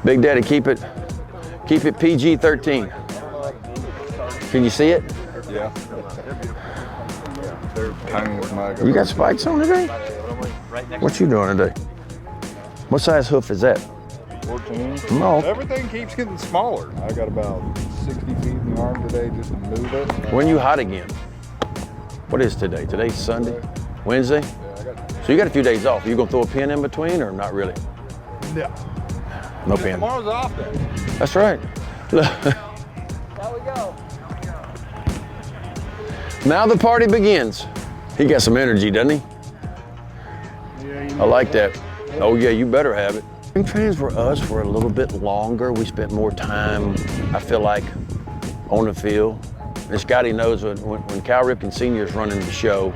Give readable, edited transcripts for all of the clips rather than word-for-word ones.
Big Daddy, keep it PG-13. Can you see it? Yeah. They're hanging with my. You got spikes on today? What you doing today? What size hoof is that? 14. No. Everything keeps getting smaller. I got about 60 feet in the arm today just to move it. When you hot again? What is today? Today's Sunday? Wednesday? So you got a few days off. Are you gonna throw a pin in between or not really? Yeah. No pin. Tomorrow's off then. That's right. There we go. Now the party begins. He got some energy, doesn't he? Yeah, I like that. Oh yeah, you better have it. Spring trainings for us were a little bit longer. We spent more time, I feel like, on the field. And Scotty knows when Cal Ripken Sr. is running the show,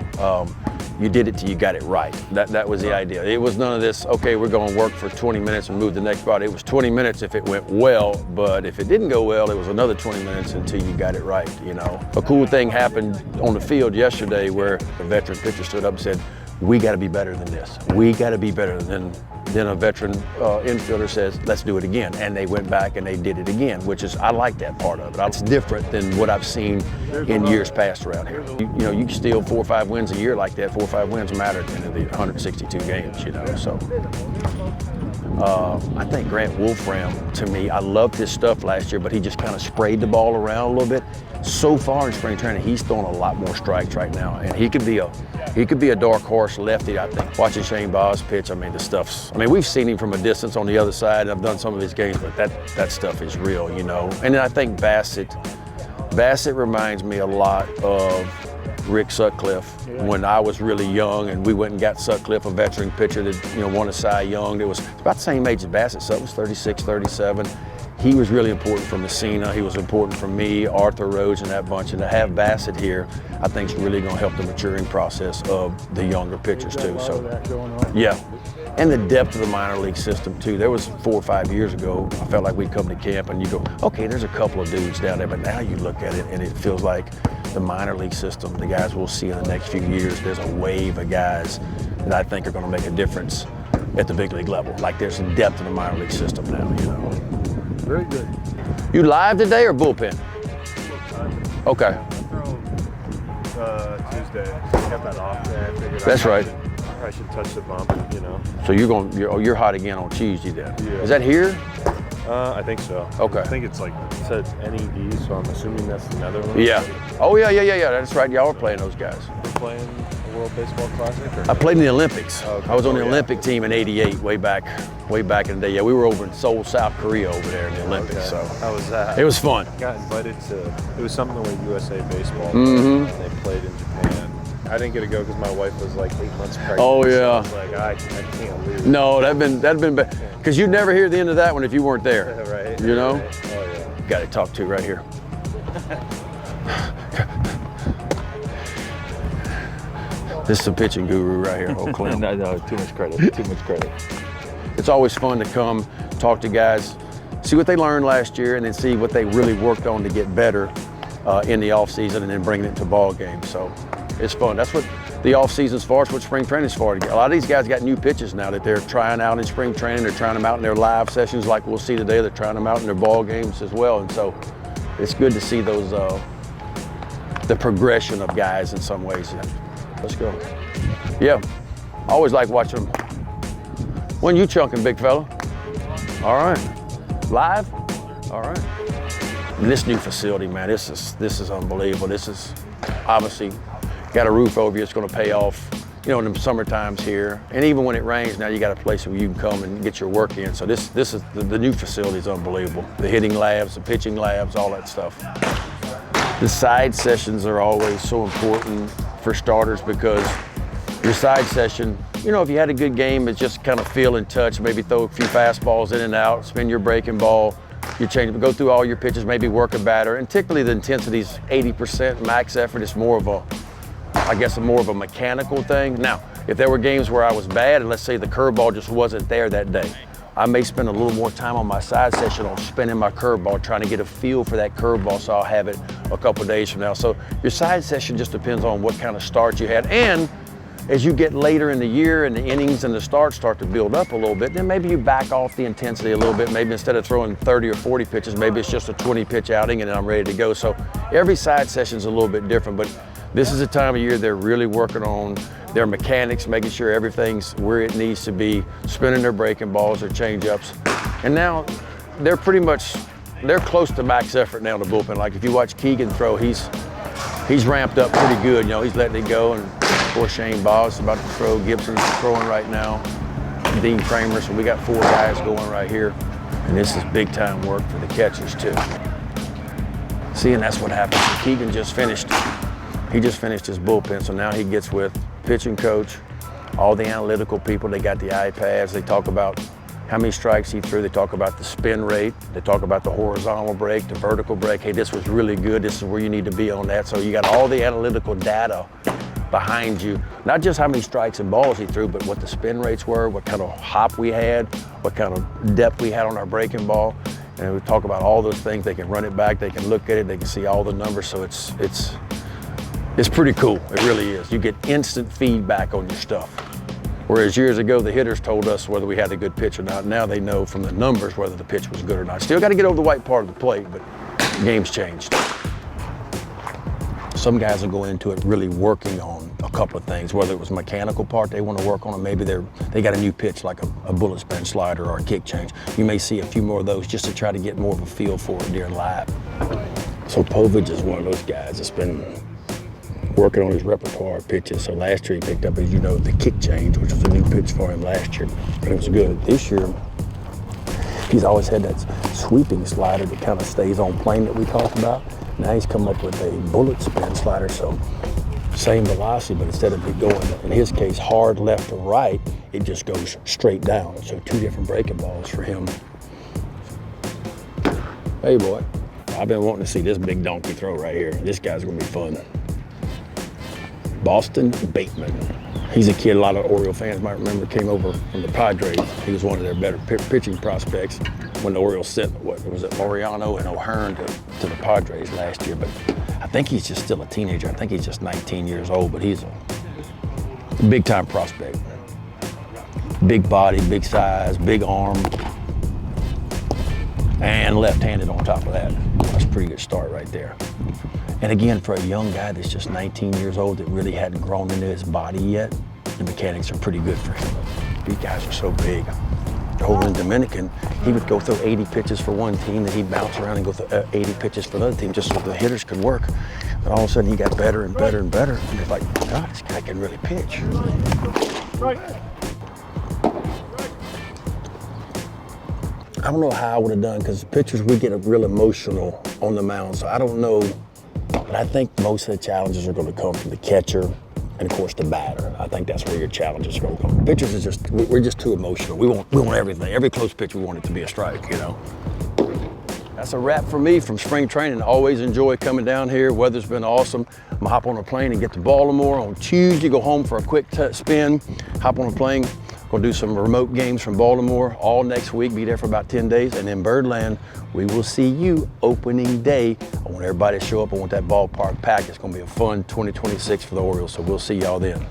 you did it till you got it right. That was the idea. It was none of this, okay, we're going to work for 20 minutes and move the next spot. It was 20 minutes if it went well, but if it didn't go well, it was another 20 minutes until you got it right, you know. A cool thing happened on the field yesterday where a veteran pitcher stood up and said, we got to be better than this. We got to be better than a veteran infielder says, let's do it again. And they went back and they did it again, which is, I like that part of it. It's different than what I've seen in years past around here. You know, you can steal 4 or 5 wins a year like that. 4 or 5 wins matter at the end of the 162 games, you know, so. I think Grant Wolfram, to me, I loved his stuff last year, but he just kind of sprayed the ball around a little bit. So far in spring training, he's throwing a lot more strikes right now, and he could be a dark horse lefty, I think. Watching Shane Boz pitch, I mean, the stuff's, I mean, we've seen him from a distance on the other side. I've done some of his games, but that stuff is real, you know. And then I think Bassett reminds me a lot of Rick Sutcliffe when I was really young, and we went and got Sutcliffe, a veteran pitcher that, you know, won a Cy Young. It was about the same age as Bassett. Sutton was 36, 37. He was really important for Messina. He was important for me, Arthur Rhodes, and that bunch. And to have Bassett here, I think is really going to help the maturing process of the younger pitchers too. So, yeah. And the depth of the minor league system too. There was 4 or 5 years ago, I felt like we'd come to camp and you go, okay, there's a couple of dudes down there, but now you look at it and it feels like the minor league system, the guys we'll see in the next few years, there's a wave of guys that I think are going to make a difference at the big league level. Like there's some depth in the minor league system now, you know. Very good. You live today or bullpen? Okay. Tuesday. Got that off there. I figured That's right. I should touch the bump, you know. So you're hot again on Tuesday then. Yeah. Is that here? I think so. Okay. I think it's like, it said NED, so I'm assuming that's the Netherlands. Yeah. Oh yeah. That's right. Y'all are playing those guys. They're playing the World Baseball Classic? Or I played in the Olympics. Okay. I was on the Oh, yeah. Olympic team in '88, way back in the day. Yeah, we were over in Seoul, South Korea over there in the Olympics. Okay. So How was that? it was fun. I got invited to, it was something with USA Baseball. Mhm. They played in Japan. I didn't get to go because my wife was like 8 months pregnant. Oh, So yeah. I was like, I can't leave. No, that'd been bad. Because you'd never hear the end of that one if you weren't there. Right. You know? Right. Oh, yeah. Got to talk to right here. This is the pitching guru right here, old Clint. No, too much credit. Too much credit. It's always fun to come talk to guys, see what they learned last year, and then see what they really worked on to get better in the off season, and then bringing it to ball games. So it's fun. That's what the off season's for. It's what spring training's for. A lot of these guys got new pitches now that they're trying out in spring training. They're trying them out in their live sessions, like we'll see today. They're trying them out in their ball games as well. And so it's good to see those the progression of guys in some ways. Let's go. Yeah, always like watching them. When you chunking, big fella? All right. Live? All right. And this new facility, man, this is unbelievable. This is obviously got a roof over you. It's going to pay off, you know, in the summer times here. And even when it rains, now you got a place where you can come and get your work in. So this is the new facility is unbelievable. The hitting labs, the pitching labs, all that stuff. The side sessions are always so important for starters because your side session, you know, if you had a good game, it's just kind of feel and touch, maybe throw a few fastballs in and out, spin your breaking ball, you change, go through all your pitches, maybe work a batter. And typically the intensity's 80% max effort. It's more of a, I guess, more of a mechanical thing. Now, if there were games where I was bad and let's say the curveball just wasn't there that day, I may spend a little more time on my side session on spinning my curveball, trying to get a feel for that curveball so I'll have it a couple days from now. So your side session just depends on what kind of start you had and as you get later in the year and the innings and the starts start to build up a little bit, then maybe you back off the intensity a little bit. Maybe instead of throwing 30 or 40 pitches, maybe it's just a 20 pitch outing and then I'm ready to go. So every side session is a little bit different, but this is a time of year they're really working on their mechanics, making sure everything's where it needs to be, spinning their breaking balls, their change-ups. And now they're close to max effort now in the bullpen. Like if you watch Keegan throw, he's ramped up pretty good. You know, he's letting it go. And of course, Shane Boggs is about to throw. Gibson's throwing right now. Dean Kramer. So we got 4 guys going right here. And this is big time work for the catchers too. See, and that's what happens. Keegan just finished. He just finished his bullpen. So now he gets with pitching coach, all the analytical people. They got the iPads. They talk about how many strikes he threw. They talk about the spin rate. They talk about the horizontal break, the vertical break. Hey, this was really good. This is where you need to be on that. So you got all the analytical data behind you. Not just how many strikes and balls he threw, but what the spin rates were, what kind of hop we had, what kind of depth we had on our breaking ball. And we talk about all those things. They can run it back. They can look at it. They can see all the numbers. So it's pretty cool. It really is. You get instant feedback on your stuff. Whereas years ago, the hitters told us whether we had a good pitch or not. Now they know from the numbers whether the pitch was good or not. Still got to get over the white part of the plate, but the game's changed. Some guys will go into it really working on a couple of things, whether it was a mechanical part they want to work on, or maybe they got a new pitch like a bullet spin slider or a kick change. You may see a few more of those just to try to get more of a feel for it during live. So Povich is one of those guys that's been working on his repertoire of pitches. So last year he picked up, as you know, the kick change, which was a new pitch for him last year, and it was good. This year, he's always had that sweeping slider that kind of stays on plane that we talked about. Now he's come up with a bullet spin slider, so same velocity, but instead of it going, in his case, hard left or right, it just goes straight down. So 2 different breaking balls for him. Hey boy, I've been wanting to see this big donkey throw right here. This guy's gonna be fun. Boston Bateman. He's a kid a lot of Oriole fans might remember, came over from the Padres. He was one of their better pitching prospects when the Orioles sent, Laureano and O'Hearn to the Padres last year. But I think he's just still a teenager. I think he's just 19 years old, but he's a big time prospect. Big body, big size, big arm, and left-handed on top of that. That's a pretty good start right there. And again, for a young guy that's just 19 years old that really hadn't grown into his body yet, the mechanics are pretty good for him. These guys are so big. Over in Dominican, he would go throw 80 pitches for one team, then he'd bounce around and go through 80 pitches for another team just so the hitters could work. And all of a sudden he got better and better and better. And it's like, God, this guy can really pitch. I don't know how I would have done, because pitchers, we get real emotional on the mound. So I don't know. But I think most of the challenges are going to come from the catcher and, of course, the batter. I think that's where your challenges are going to come. Pitchers is just, we're just too emotional. We want everything. Every close pitch, we want it to be a strike, you know. That's a wrap for me from spring training. Always enjoy coming down here. Weather's been awesome. I'm gonna hop on a plane and get to Baltimore on Tuesday, go home for a quick spin, hop on a plane, gonna do some remote games from Baltimore all next week, be there for about 10 days, and then Birdland, we will see you opening day. I want everybody to show up. I want that ballpark packed. It's gonna be a fun 2026 for the Orioles, so we'll see y'all then.